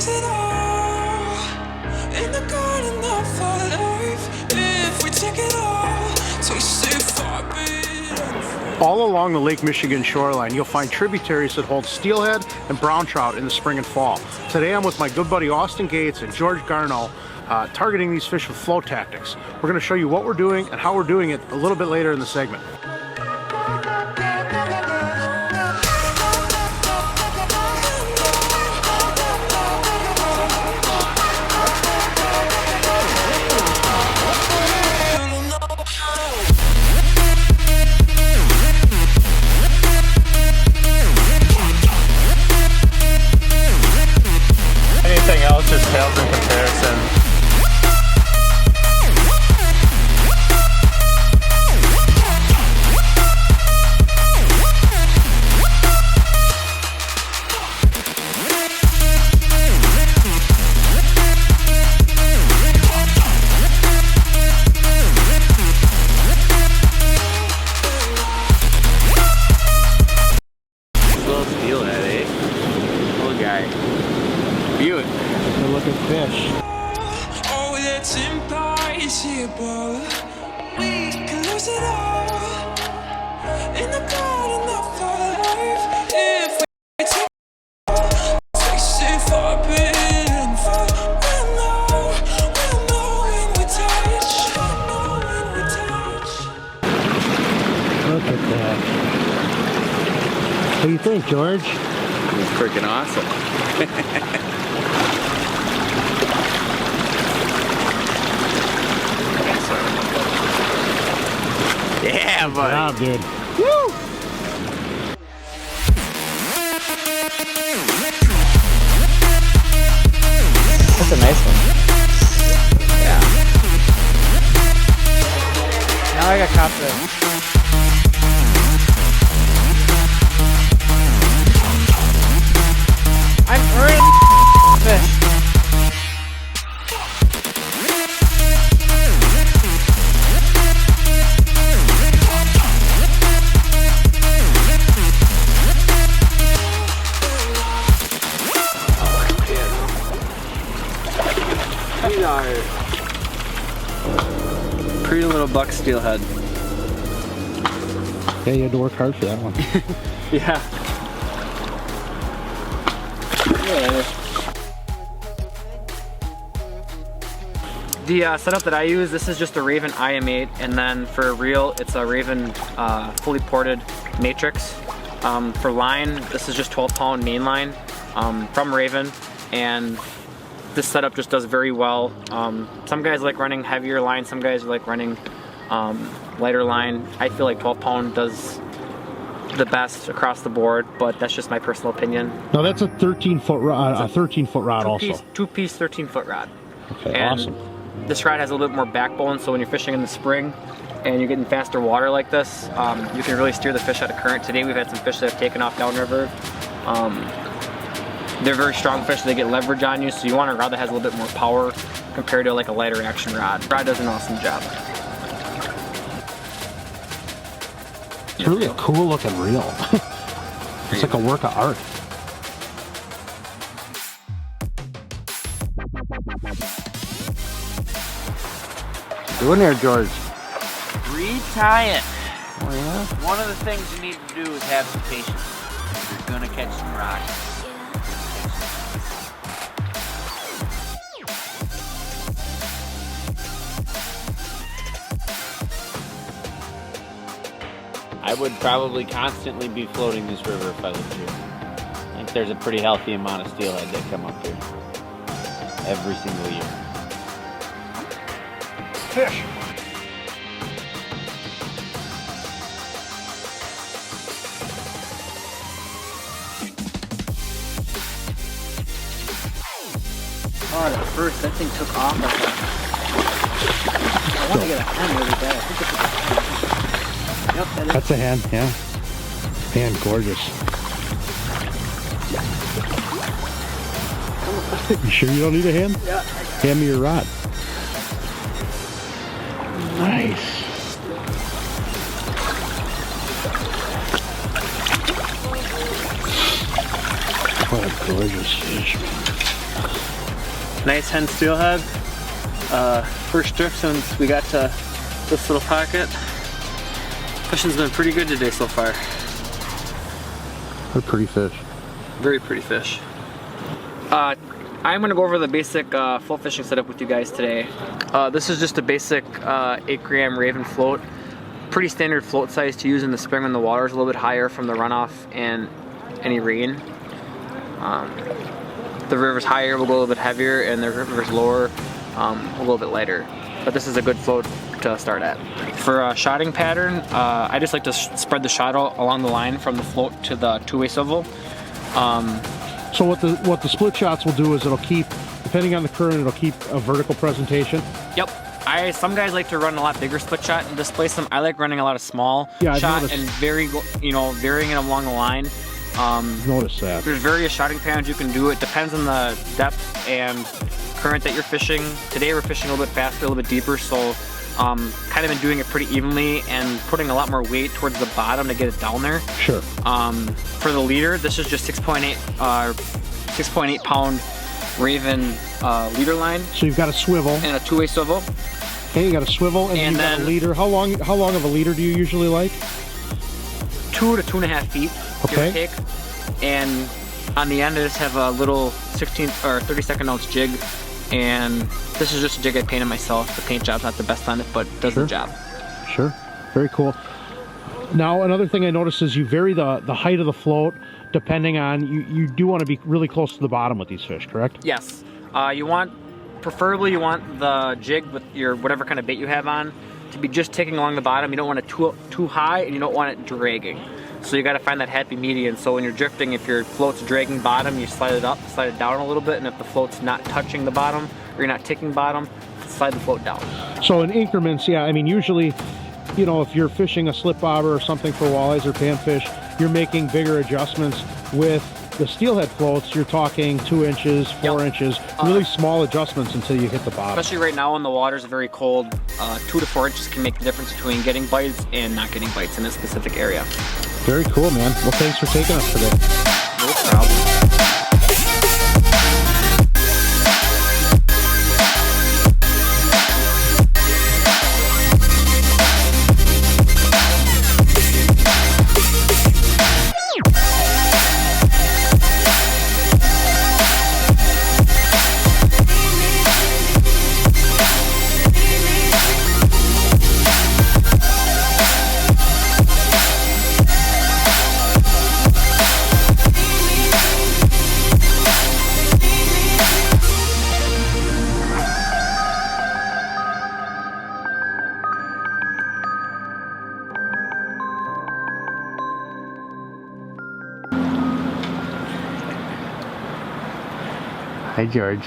lose it all in the garden of our life if we take it all to safe forbidden. All along the Lake Michigan shoreline, you'll find tributaries that hold steelhead and brown trout in the spring and fall. Today I'm with my good buddy Austin Gates and George Garneau, targeting these fish with flow tactics. We're going to show you what we're doing and how we're doing it a little bit later in the segment. Anything else just pales in comparison. Little steelhead, eh? Little guy. Beaut. Good looking fish. Oh, that's impossible. We can lose it all in the garden of our life if we take it forbidden. For we'll know when we touch. Look at that. What do you think, George? He's freaking awesome. Yeah, buddy. Good job, dude. Woo! That's a nice one. Yeah. Now I got confidence. I'm earning fish. Pretty little buck steelhead. Yeah, you had to work hard for that one. Yeah. The setup that I use, this is just a Raven IM8, and then for reel, it's a Raven fully ported matrix. For line, this is just 12-pound main line from Raven, and this setup just does very well. Some guys like running heavier line, some guys like running lighter line. I feel like 12-pound does the best across the board, but that's just my personal opinion. No, that's a 13-foot rod, a 13-foot rod also. Two-piece 13-foot rod. Okay, and awesome. this rod has a little bit more backbone, so when you're fishing in the spring and you're getting faster water like this, you can really steer the fish out of current. Today we've had some fish that have taken off downriver. They're very strong fish, they get leverage on you, so you want a rod that has a little bit more power compared to like a lighter action rod. The rod does an awesome job. It's really a cool looking reel. It's like a work of art. Doing there, George. Retie it. Oh yeah? One of the things you need to do is have some patience. You're gonna catch some rocks. I would probably constantly be floating this river if I lived here. I think there's a pretty healthy amount of steelhead that come up here every single year. Fish. Oh, at first that thing took off. I want to get a hand really bad. I think it's a hand. Yep, that is. That's a hand, yeah. Man, gorgeous. You sure you don't need a hand? Yeah. Hand me your rod. Nice. What a gorgeous fish, man. Nice hen steelhead. First drift since we got to this little pocket. Fishing's been pretty good today so far. They're pretty fish. Very pretty fish. I'm gonna go over the basic float fishing setup with you guys today. This is just a basic 8-gram Raven float. Pretty standard float size to use in the spring when the water is a little bit higher from the runoff and any rain. The river's higher, we'll go a little bit heavier, and the river's lower, a little bit lighter. But this is a good float to start at. For a shotting pattern, I just like to spread the shot out along the line from the float to the two-way swivel. So what the split shots will do is it'll keep, depending on the current, it'll keep a vertical presentation. Yep. Some guys like to run a lot bigger split shot and displace them. I like running a lot of small shot and varying it along the line. Notice that. There's various shotting patterns you can do. It depends on the depth and current that you're fishing. Today we're fishing a little bit faster, a little bit deeper, so kind of been doing it pretty evenly and putting a lot more weight towards the bottom to get it down there. Sure. For the leader, this is just 6.8 pound Raven leader line. So you've got a swivel and a two-way swivel. Okay, you got a swivel and you've got a leader. How long of a leader do you usually like? 2 to 2.5 feet. Okay. Give or take. And on the end I just have a little 16th or 32nd ounce jig, and this is just a jig I painted myself. The paint job's not the best on it, but does the job. Sure. Very cool. Now another thing I noticed is you vary the height of the float depending on, you do want to be really close to the bottom with these fish, correct? Yes. Preferably you want the jig with your whatever kind of bait you have on to be just ticking along the bottom. You don't want it too high and you don't want it dragging. So you got to find that happy median. So when you're drifting, if your float's dragging bottom, you slide it up, slide it down a little bit, and if the float's not touching the bottom or you're not ticking bottom, slide the float down. So in increments, yeah, I mean usually, you know, if you're fishing a slip bobber or something for walleyes or panfish, you're making bigger adjustments. With the steelhead floats, you're talking 2 inches, 4 inches, really small adjustments until you hit the bottom. Especially right now when the water's very cold, 2 to 4 inches can make the difference between getting bites and not getting bites in a specific area. Very cool, man. Well, thanks for taking us today. No problem. Hi, George.